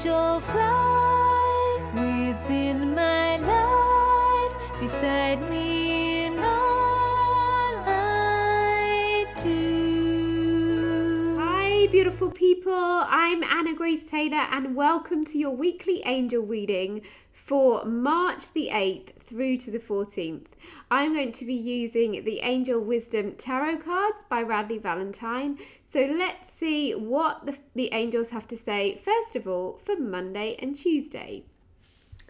angel fly within my life, beside me in all I do. Hi beautiful people, I'm Anna Grace Taylor and welcome to your weekly angel reading for March the 8th through to the 14th. I'm going to be using the Angel Wisdom Tarot cards by Radleigh Valentine. So let's see what the angels have to say, first of all, for Monday and Tuesday.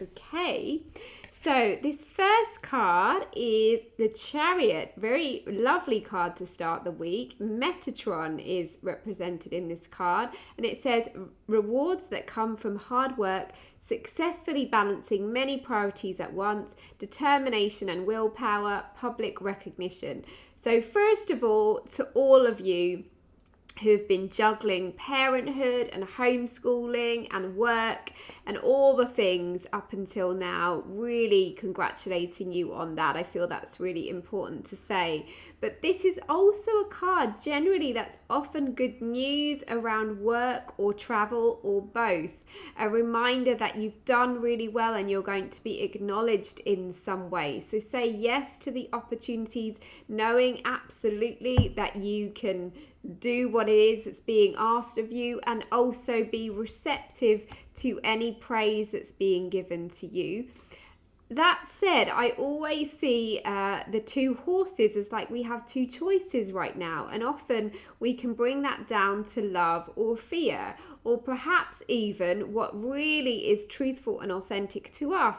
Okay, so this first card is the Chariot. Very lovely card to start the week. Metatron is represented in this card, and it says rewards that come from hard work, successfully balancing many priorities at once, determination and willpower, public recognition. So first of all, to all of you who've been juggling parenthood and homeschooling and work and all the things up until now, really congratulating you on that. I feel that's really important to say. But this is also a card generally that's often good news around work or travel or both. A reminder that you've done really well and you're going to be acknowledged in some way. So say yes to the opportunities, knowing absolutely that you can do what it is that's being asked of you, and also be receptive to any praise that's being given to you. That said, I always see the two horses as like we have two choices right now, and often we can bring that down to love or fear, or perhaps even what really is truthful and authentic to us,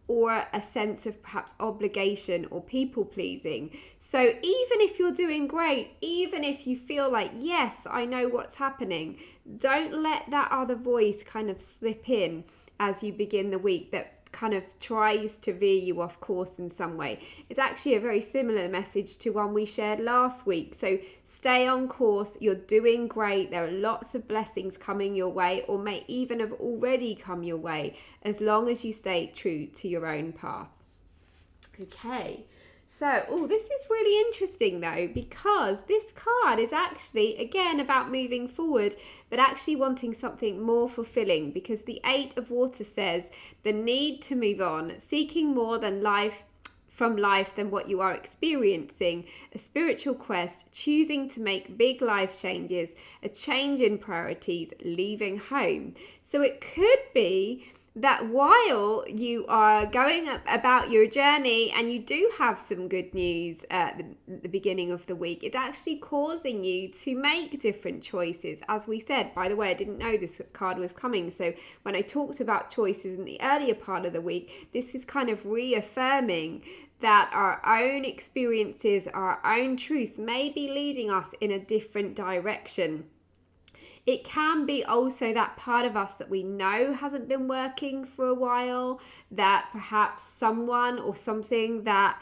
or a sense of perhaps obligation or people pleasing. So even if you're doing great, even if you feel like, yes, I know what's happening, don't let that other voice kind of slip in as you begin the week that kind of tries to veer you off course in some way. It's actually a very similar message to one we shared last week. So stay on course, you're doing great, there are lots of blessings coming your way, or may even have already come your way, as long as you stay true to your own path. Okay, so this is really interesting though, because this card is actually again about moving forward, but actually wanting something more fulfilling, because the 8 of Water says the need to move on, seeking more than life from life than what you are experiencing, a spiritual quest, choosing to make big life changes, a change in priorities, leaving home. So it could be that while you are going about your journey and you do have some good news at the beginning of the week, it's actually causing you to make different choices. As we said, by the way, I didn't know this card was coming, so when I talked about choices in the earlier part of the week, this is kind of reaffirming that our own experiences, our own truth may be leading us in a different direction. It can be also that part of us that we know hasn't been working for a while, that perhaps someone or something that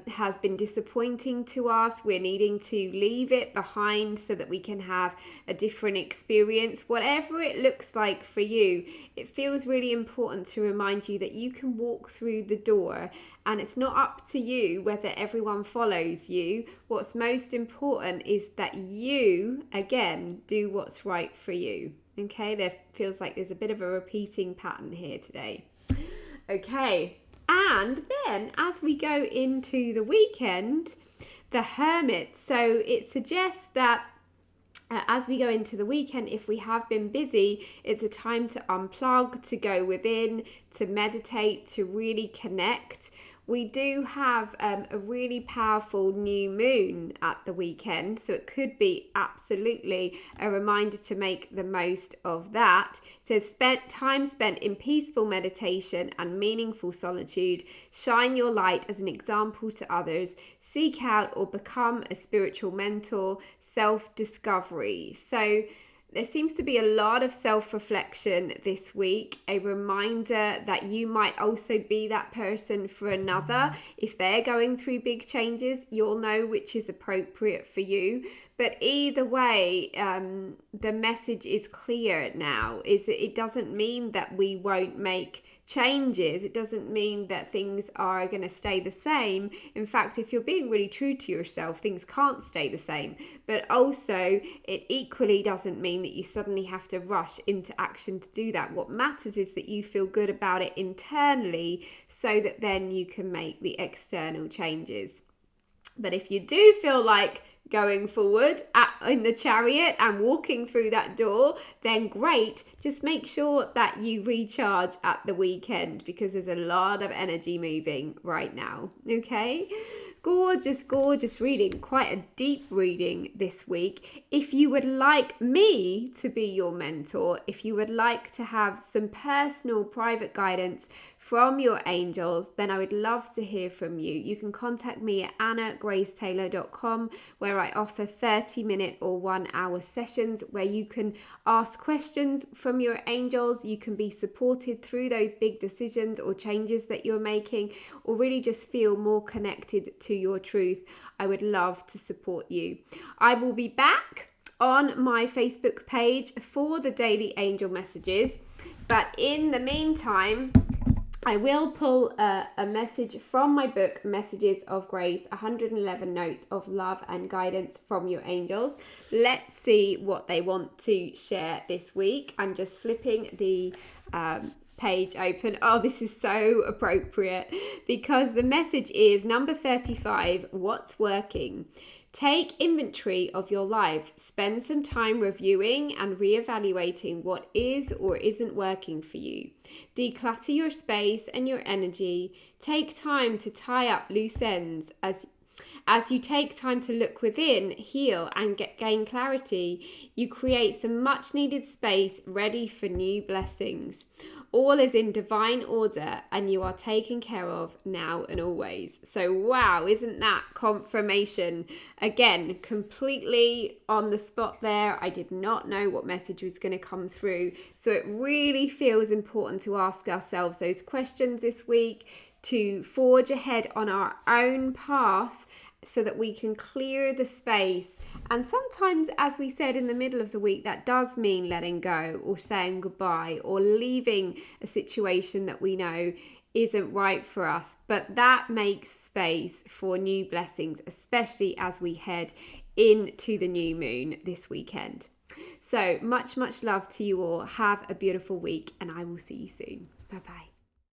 has been disappointing to us, we're needing to leave it behind so that we can have a different experience. Whatever it looks like for you, it feels really important to remind you that you can walk through the door, and it's not up to you whether everyone follows you. What's most important is that you, again, do what's right for you. Okay, there feels like there's a bit of a repeating pattern here today. Okay. And then as we go into the weekend, the Hermit. So it suggests that as we go into the weekend, if we have been busy, it's a time to unplug, to go within, to meditate, to really connect. We do have a really powerful new moon at the weekend, so it could be absolutely a reminder to make the most of that. It says time spent in peaceful meditation and meaningful solitude. Shine your light as an example to others. Seek out or become a spiritual mentor. Self-discovery. So there seems to be a lot of self-reflection this week, a reminder that you might also be that person for another. If they're going through big changes, you'll know which is appropriate for you. But either way, the message is clear now, is that it doesn't mean that we won't make changes. It doesn't mean that things are going to stay the same. In fact, if you're being really true to yourself, things can't stay the same. But also, it equally doesn't mean that you suddenly have to rush into action to do that. What matters is that you feel good about it internally, so that then you can make the external changes. But if you do feel like going forward in the chariot and walking through that door, then great. Just make sure that you recharge at the weekend, because there's a lot of energy moving right now. Okay? Gorgeous reading. Quite a deep reading this week. If you would like me to be your mentor, if you would like to have some personal private guidance from your angels, then I would love to hear from you. You can contact me at annagracetaylor.com, where I offer 30-minute or 1-hour sessions where you can ask questions from your angels. You can be supported through those big decisions or changes that you're making, or really just feel more connected to your truth. I would love to support you. I will be back on my Facebook page for the daily angel messages, but in the meantime, I will pull a message from my book, Messages of Grace, 111 Notes of Love and Guidance from Your Angels. Let's see what they want to share this week. I'm just flipping the page open. Oh, this is so appropriate, because the message is number 35, what's working? Take inventory of your life. Spend some time reviewing and reevaluating what is or isn't working for you. Declutter your space and your energy. Take time to tie up loose ends. As you take time to look within, heal, and gain clarity, you create some much needed space ready for new blessings. All is in divine order, and you are taken care of now and always. So wow, isn't that confirmation? Again, completely on the spot there. I did not know what message was going to come through. So it really feels important to ask ourselves those questions this week, to forge ahead on our own path, so that we can clear the space. And sometimes, as we said in the middle of the week, that does mean letting go or saying goodbye or leaving a situation that we know isn't right for us. But that makes space for new blessings, especially as we head into the new moon this weekend. So much love to you all. Have a beautiful week, and I will see you soon. Bye-bye.